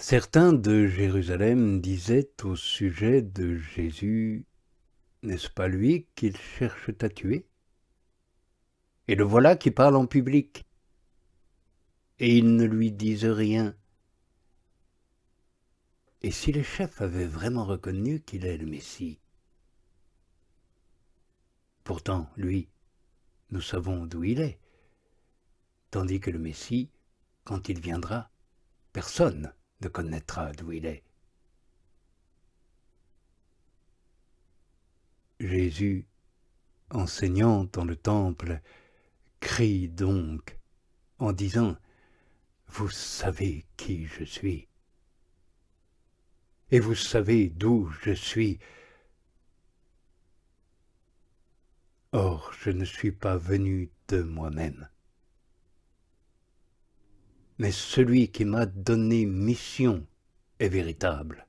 Certains de Jérusalem disaient au sujet de Jésus, « N'est-ce pas lui qu'ils cherchent à tuer? Et le voilà qui parle en public. » Et ils ne lui disent rien. Et si les chefs avaient vraiment reconnu qu'il est le Messie? Pourtant, lui, nous savons d'où il est, tandis que le Messie, quand il viendra, personne ne connaîtra d'où il est. Jésus, enseignant dans le temple, crie donc en disant « Vous savez qui je suis, et vous savez d'où je suis. Or, je ne suis pas venu de moi-même, mais celui qui m'a donné mission est véritable.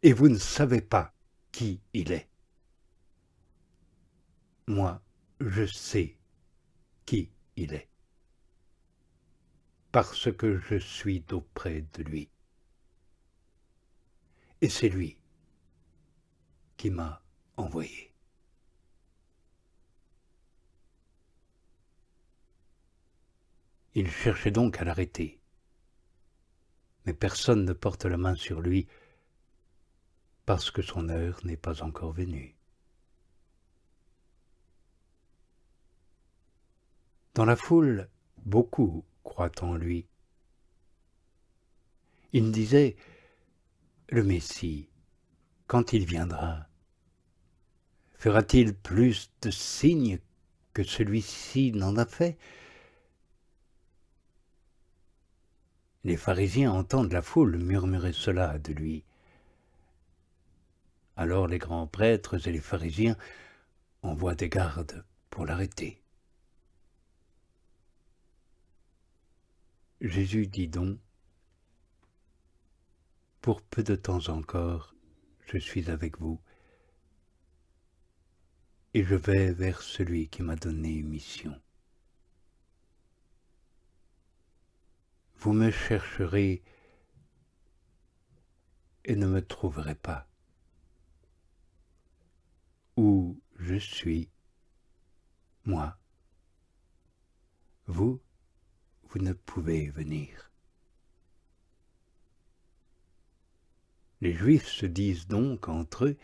Et vous ne savez pas qui il est. Moi, je sais qui il est, parce que je suis auprès de lui. Et c'est lui qui m'a envoyé. » Il cherchait donc à l'arrêter, mais personne ne porte la main sur lui parce que son heure n'est pas encore venue. Dans la foule, beaucoup croient en lui. Ils disaient « Le Messie, quand il viendra, fera-t-il plus de signes que celui-ci n'en a fait ?» Les pharisiens entendent la foule murmurer cela de lui. Alors les grands prêtres et les pharisiens envoient des gardes pour l'arrêter. Jésus dit donc, « Pour peu de temps encore, je suis avec vous, et je vais vers celui qui m'a donné mission. Vous me chercherez et ne me trouverez pas. Où je suis, moi, vous ne pouvez venir. » Les Juifs se disent donc entre eux,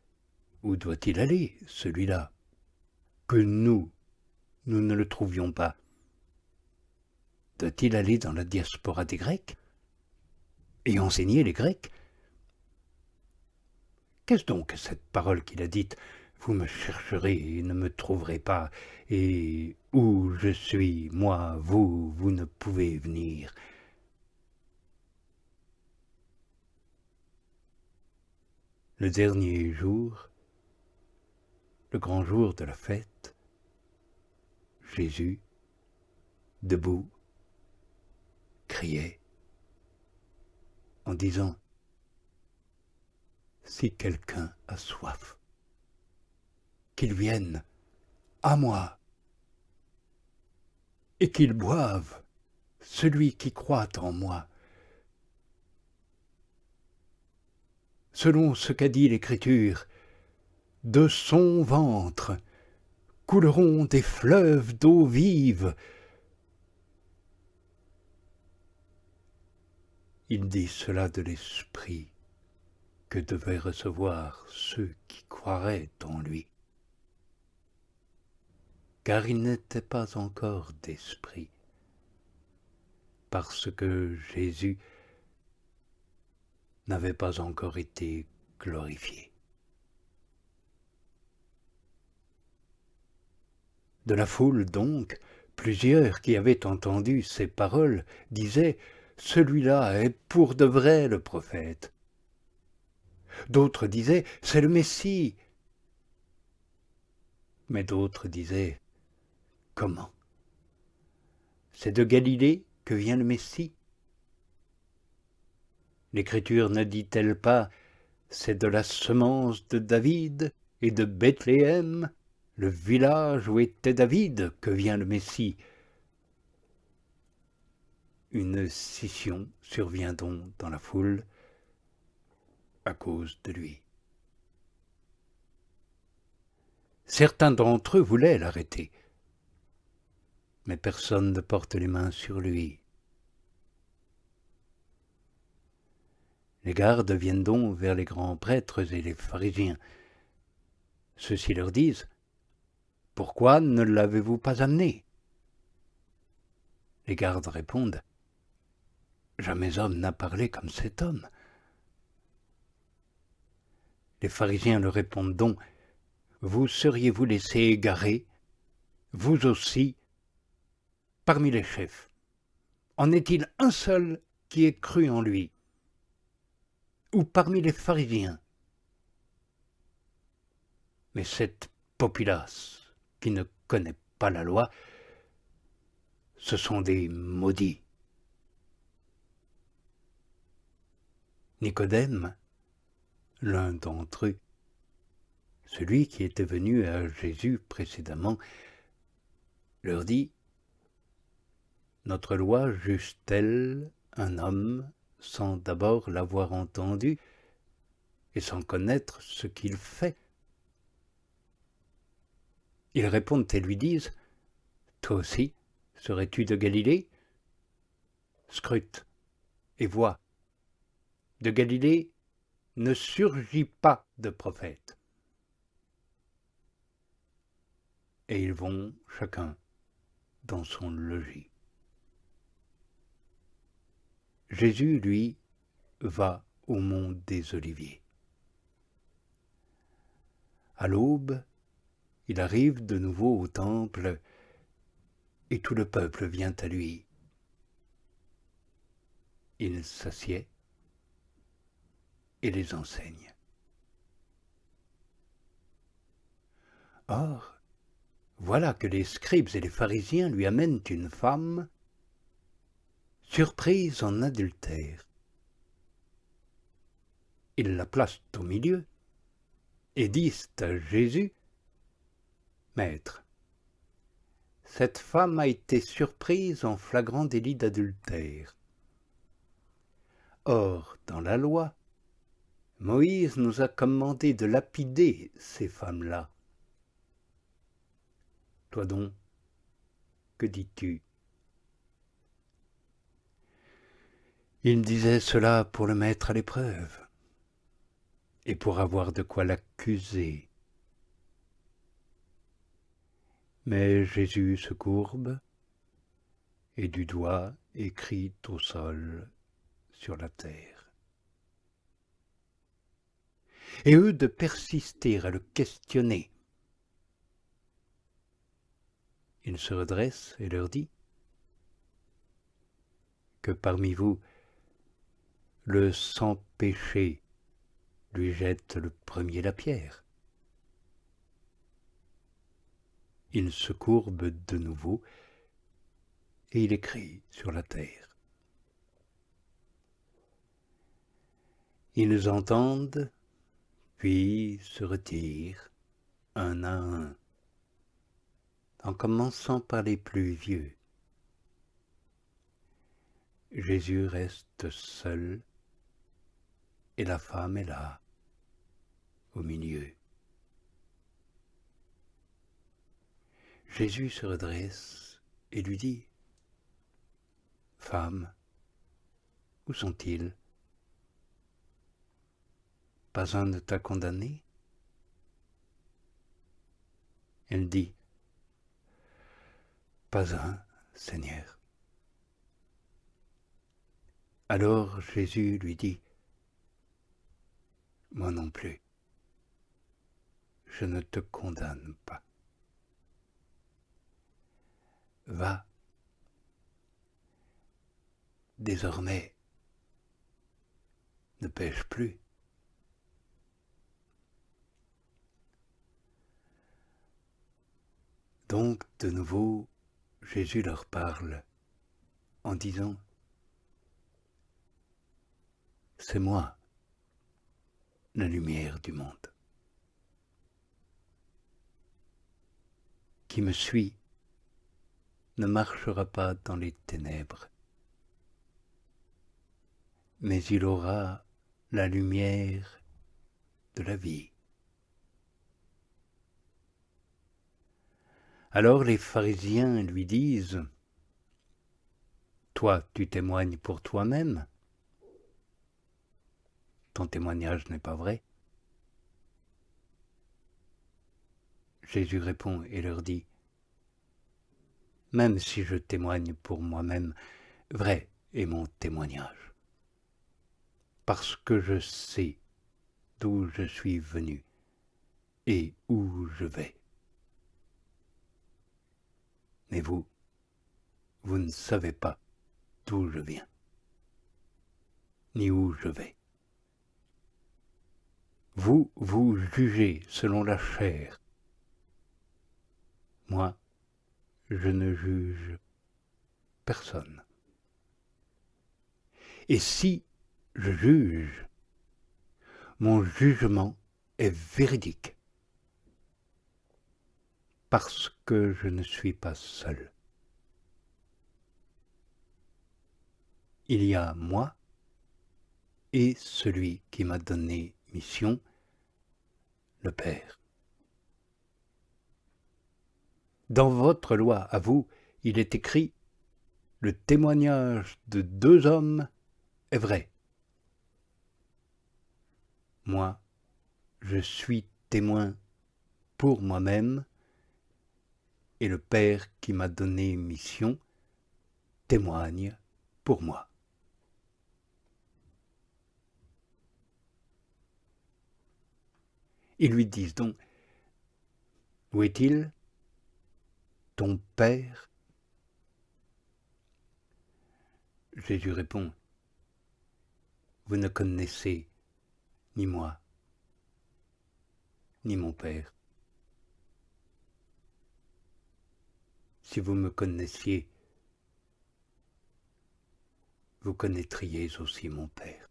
« Où doit-il aller, celui-là, que nous ne le trouvions pas? Doit-il aller dans la diaspora des Grecs et enseigner les Grecs? Qu'est-ce donc cette parole qu'il a dite? Vous me chercherez et ne me trouverez pas, et où je suis, moi, vous ne pouvez venir. » Le dernier jour, le grand jour de la fête, Jésus, debout, criait en disant « Si quelqu'un a soif, qu'il vienne à moi et qu'il boive, celui qui croit en moi. Selon ce qu'a dit l'Écriture, de son ventre couleront des fleuves d'eau vive. » Il dit cela de l'Esprit que devaient recevoir ceux qui croiraient en lui, car il n'était pas encore d'esprit, parce que Jésus n'avait pas encore été glorifié. De la foule donc, plusieurs qui avaient entendu ces paroles disaient « Celui-là est pour de vrai le prophète. » D'autres disaient « C'est le Messie. » Mais d'autres disaient « Comment? C'est de Galilée que vient le Messie? L'Écriture ne dit-elle pas « C'est de la semence de David et de Bethléem, le village où était David, que vient le Messie ?» une scission survient donc dans la foule à cause de lui. Certains d'entre eux voulaient l'arrêter, mais personne ne porte les mains sur lui. Les gardes viennent donc vers les grands prêtres et les pharisiens. Ceux-ci leur disent « Pourquoi ne l'avez-vous pas amené ?» Les gardes répondent « Jamais homme n'a parlé comme cet homme. » Les pharisiens leur répondent donc « Vous seriez-vous laissé égarer, vous aussi, parmi les chefs? En est-il un seul qui ait cru en lui? Ou parmi les pharisiens? Mais cette populace qui ne connaît pas la loi, ce sont des maudits. » Nicodème, l'un d'entre eux, celui qui était venu à Jésus précédemment, leur dit « Notre loi juge-t-elle un homme sans d'abord l'avoir entendu et sans connaître ce qu'il fait ?» Ils répondent et lui disent « Toi aussi, serais-tu de Galilée? Scrute et vois. De Galilée ne surgit pas de prophète. » Et ils vont chacun dans son logis. Jésus, lui, va au mont des Oliviers. À l'aube, il arrive de nouveau au temple et tout le peuple vient à lui. Il s'assied et les enseigne. Or, voilà que les scribes et les pharisiens lui amènent une femme surprise en adultère. Ils la placent au milieu et disent à Jésus « Maître, cette femme a été surprise en flagrant délit d'adultère. Or, dans la loi, Moïse nous a commandé de lapider ces femmes-là. Toi donc, que dis-tu » Il disait cela pour le mettre à l'épreuve et pour avoir de quoi l'accuser. Mais Jésus se courbe et du doigt écrit au sol sur la terre. Et eux de persister à le questionner. Il se redresse et leur dit que parmi vous, le sans péché lui jette le premier la pierre. Il se courbe de nouveau et il écrit sur la terre. Ils entendent, puis se retirent, un à un, en commençant par les plus vieux. Jésus reste seul et la femme est là, au milieu. Jésus se redresse et lui dit « Femme, où sont-ils? Pas un ne t'a condamné ?» Elle dit « Pas un, Seigneur. » Alors Jésus lui dit « Moi non plus, je ne te condamne pas. Va, désormais, ne pêche plus. » Donc, de nouveau, Jésus leur parle en disant « C'est moi, la lumière du monde. Qui me suit ne marchera pas dans les ténèbres, mais il aura la lumière de la vie. Alors les pharisiens lui disent, « Toi, tu témoignes pour toi-même. Ton témoignage n'est pas vrai. » Jésus répond et leur dit, « Même si je témoigne pour moi-même, vrai est mon témoignage, parce que je sais d'où je suis venu et où je vais. Mais vous, vous ne savez pas d'où je viens, ni où je vais. Vous, vous jugez selon la chair. Moi, je ne juge personne. Et si je juge, mon jugement est véridique, parce que je ne suis pas seul. Il y a moi et celui qui m'a donné mission, le Père. Dans votre loi, à vous, il est écrit « Le témoignage de 2 hommes est vrai. » Moi, je suis témoin pour moi-même, et le Père qui m'a donné mission témoigne pour moi. Ils lui disent donc, « Où est-il, ton Père ?» Jésus répond, « Vous ne connaissez ni moi, ni mon Père. Si vous me connaissiez, vous connaîtriez aussi mon Père. »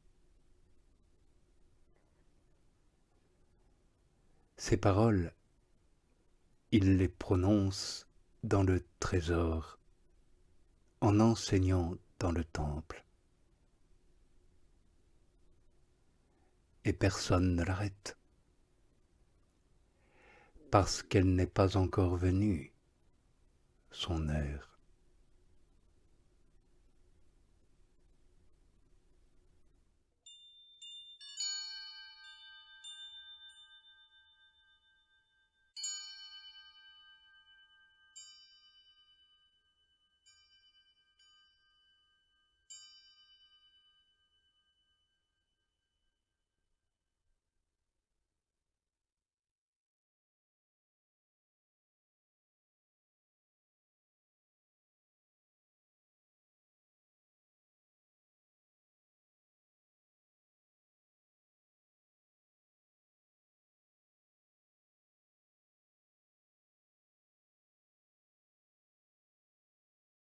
Ces paroles, il les prononce dans le trésor, en enseignant dans le temple. Et personne ne l'arrête, parce qu'elle n'est pas encore venue, son heure.